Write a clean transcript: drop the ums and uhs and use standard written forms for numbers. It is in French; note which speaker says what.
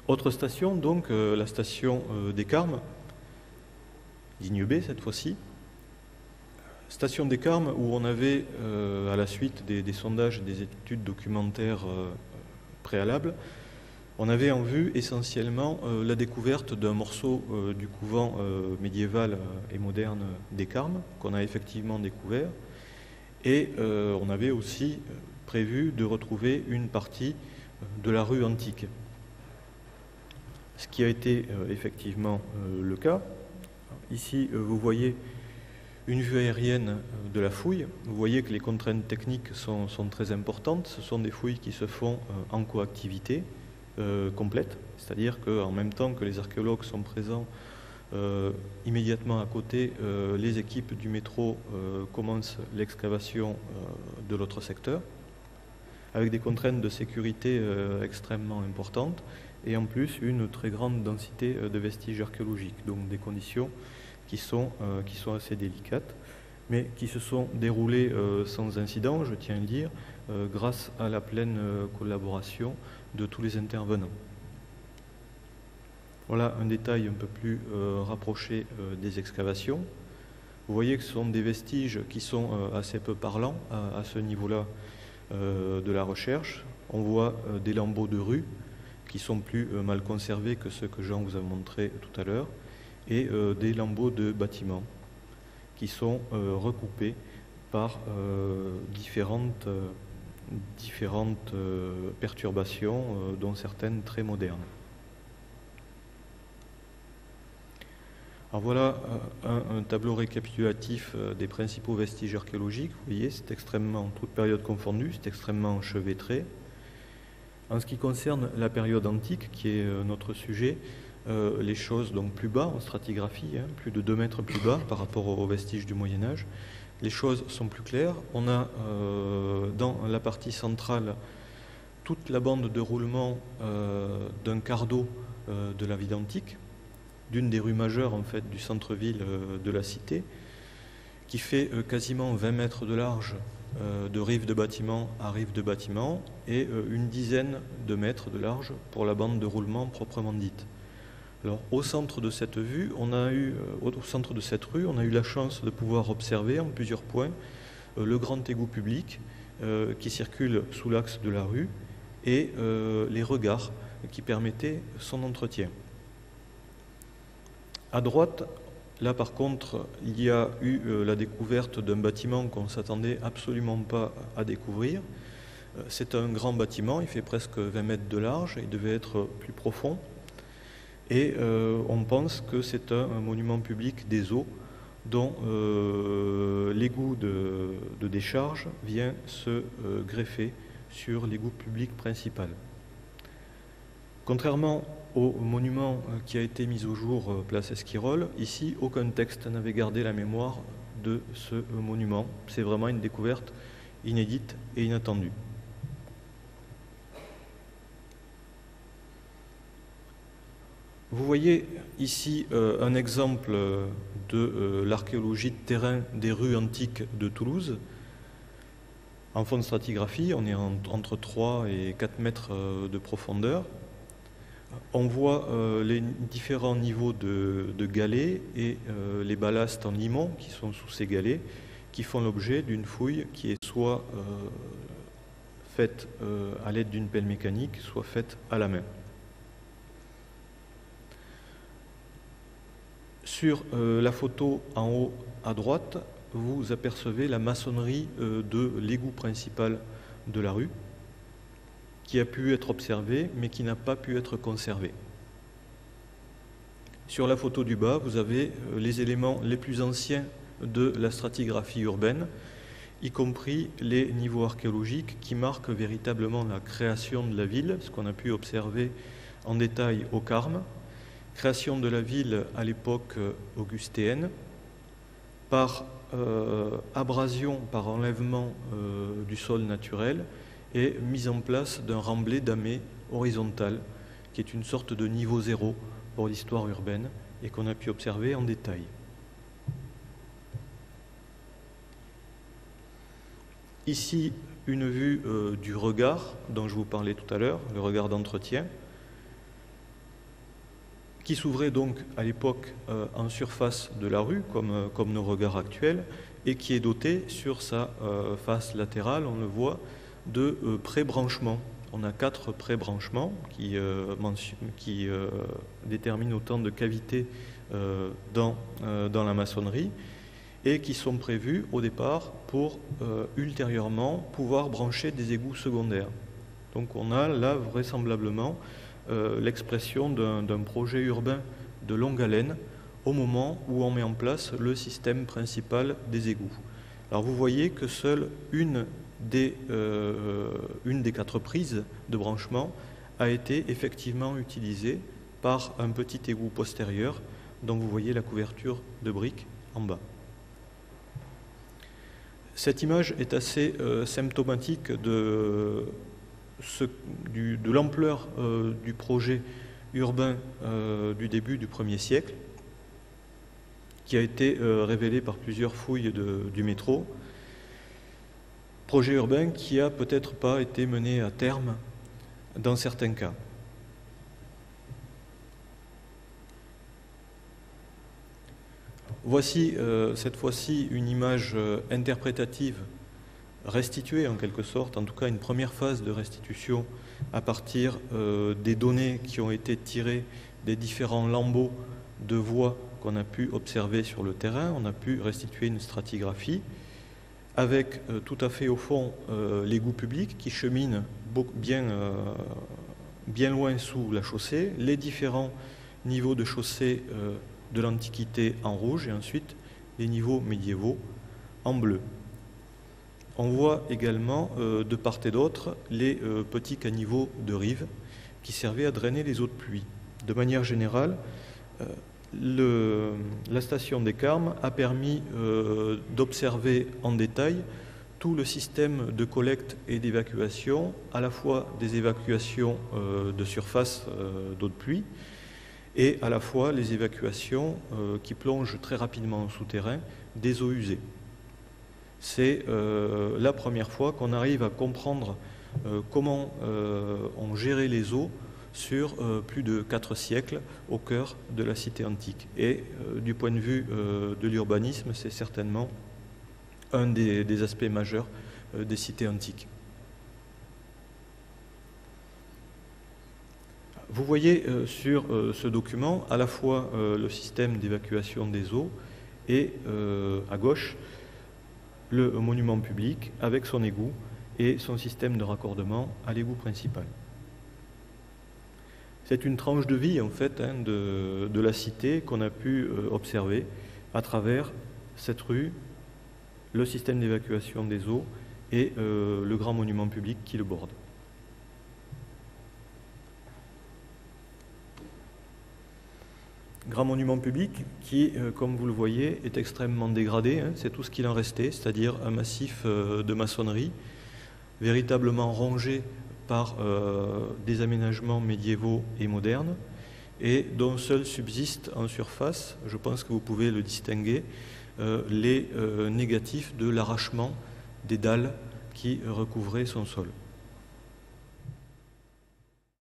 Speaker 1: Autre station, donc, la station des Carmes, ligne B cette fois-ci. Station des Carmes où on avait, à la suite des sondages et des études documentaires préalables, on avait en vue essentiellement la découverte d'un morceau du couvent médiéval et moderne des Carmes, qu'on a effectivement découvert, et on avait aussi prévu de retrouver une partie de la rue antique. Ce qui a été effectivement le cas. Ici, vous voyez une vue aérienne de la fouille. Vous voyez que les contraintes techniques sont très importantes. Ce sont des fouilles qui se font en coactivité complète, c'est-à-dire qu'en même temps que les archéologues sont présents immédiatement à côté, les équipes du métro commencent l'excavation de l'autre secteur, avec des contraintes de sécurité extrêmement importantes, et en plus une très grande densité de vestiges archéologiques, donc des conditions qui sont assez délicates, mais qui se sont déroulées sans incident, je tiens à le dire, grâce à la pleine collaboration de tous les intervenants. Voilà un détail un peu plus rapproché des excavations. Vous voyez que ce sont des vestiges qui sont assez peu parlants à ce niveau-là de la recherche. On voit des lambeaux de rue qui sont plus mal conservés que ceux que Jean vous a montrés tout à l'heure, et des lambeaux de bâtiments qui sont recoupés par différentes perturbations, dont certaines très modernes. Alors voilà un tableau récapitulatif des principaux vestiges archéologiques. Vous voyez, c'est extrêmement, toute période confondue, c'est extrêmement enchevêtré. En ce qui concerne la période antique, qui est notre sujet, les choses donc plus bas en stratigraphie, plus de 2 mètres plus bas par rapport aux vestiges du Moyen-Âge, les choses sont plus claires. On a dans la partie centrale toute la bande de roulement d'un quart d'eau de la ville antique, d'une des rues majeures en fait du centre-ville de la cité, qui fait quasiment 20 mètres de large de rive de bâtiment à rive de bâtiment, et une dizaine de mètres de large pour la bande de roulement proprement dite. Alors, au centre de cette vue, au centre de cette rue, on a eu la chance de pouvoir observer en plusieurs points le grand égout public qui circule sous l'axe de la rue, et les regards qui permettaient son entretien. À droite, là par contre, il y a eu la découverte d'un bâtiment qu'on ne s'attendait absolument pas à découvrir. C'est un grand bâtiment, il fait presque 20 mètres de large, il devait être plus profond. Et on pense que c'est un monument public des eaux dont l'égout de décharge vient se greffer sur l'égout public principal. Contrairement au monument qui a été mis au jour place Esquirol, ici aucun texte n'avait gardé la mémoire de ce monument. C'est vraiment une découverte inédite et inattendue. Vous voyez ici un exemple de l'archéologie de terrain des rues antiques de Toulouse. En fond de stratigraphie, on est entre 3 et 4 mètres de profondeur. On voit les différents niveaux de galets et les ballasts en limon qui sont sous ces galets, qui font l'objet d'une fouille qui est soit faite à l'aide d'une pelle mécanique, soit faite à la main. Sur la photo en haut à droite, vous apercevez la maçonnerie de l'égout principal de la rue, qui a pu être observé, mais qui n'a pas pu être conservé. Sur la photo du bas, vous avez les éléments les plus anciens de la stratigraphie urbaine, y compris les niveaux archéologiques qui marquent véritablement la création de la ville, ce qu'on a pu observer en détail aux Carmes, création de la ville à l'époque augustéenne, par abrasion, par enlèvement du sol naturel, et mise en place d'un remblai damé horizontal, qui est une sorte de niveau zéro pour l'histoire urbaine, et qu'on a pu observer en détail. Ici, une vue du regard dont je vous parlais tout à l'heure, le regard d'entretien. qui s'ouvrait donc à l'époque en surface de la rue, comme nos regards actuels, et qui est doté sur sa face latérale, on le voit, de pré-branchements. On a 4 pré-branchements qui déterminent autant de cavités dans la maçonnerie et qui sont prévus au départ pour ultérieurement pouvoir brancher des égouts secondaires. Donc on a là vraisemblablement l'expression d'un projet urbain de longue haleine au moment où on met en place le système principal des égouts. Alors vous voyez que seule une des 4 prises de branchement a été effectivement utilisée par un petit égout postérieur dont vous voyez la couverture de briques en bas. Cette image est assez symptomatique de l'ampleur du projet urbain du début du 1er siècle, qui a été révélé par plusieurs fouilles du métro. Projet urbain qui n'a peut-être pas été mené à terme dans certains cas. Voici cette fois-ci une image interprétative restituée en quelque sorte, en tout cas une première phase de restitution à partir des données qui ont été tirées des différents lambeaux de voies qu'on a pu observer sur le terrain. On a pu restituer une stratigraphie avec tout à fait au fond l'égout public qui chemine bien loin sous la chaussée, les différents niveaux de chaussée de l'Antiquité en rouge et ensuite les niveaux médiévaux en bleu. On voit également de part et d'autre les petits caniveaux de rive qui servaient à drainer les eaux de pluie. De manière générale, la station des Carmes a permis d'observer en détail tout le système de collecte et d'évacuation, à la fois des évacuations de surface d'eau de pluie et à la fois les évacuations qui plongent très rapidement en souterrain des eaux usées. C'est la première fois qu'on arrive à comprendre comment on gérait les eaux sur plus de 4 siècles au cœur de la cité antique. Et du point de vue de l'urbanisme, c'est certainement un des aspects majeurs des cités antiques. Vous voyez sur ce document à la fois le système d'évacuation des eaux et à gauche le monument public avec son égout et son système de raccordement à l'égout principal. C'est une tranche de vie en fait de la cité qu'on a pu observer à travers cette rue, le système d'évacuation des eaux et le grand monument public qui le borde. Grand monument public qui, comme vous le voyez, est extrêmement dégradé. C'est tout ce qu'il en restait, c'est-à-dire un massif de maçonnerie véritablement rongé par des aménagements médiévaux et modernes et dont seul subsiste en surface, je pense que vous pouvez le distinguer, les négatifs de l'arrachement des dalles qui recouvraient son sol.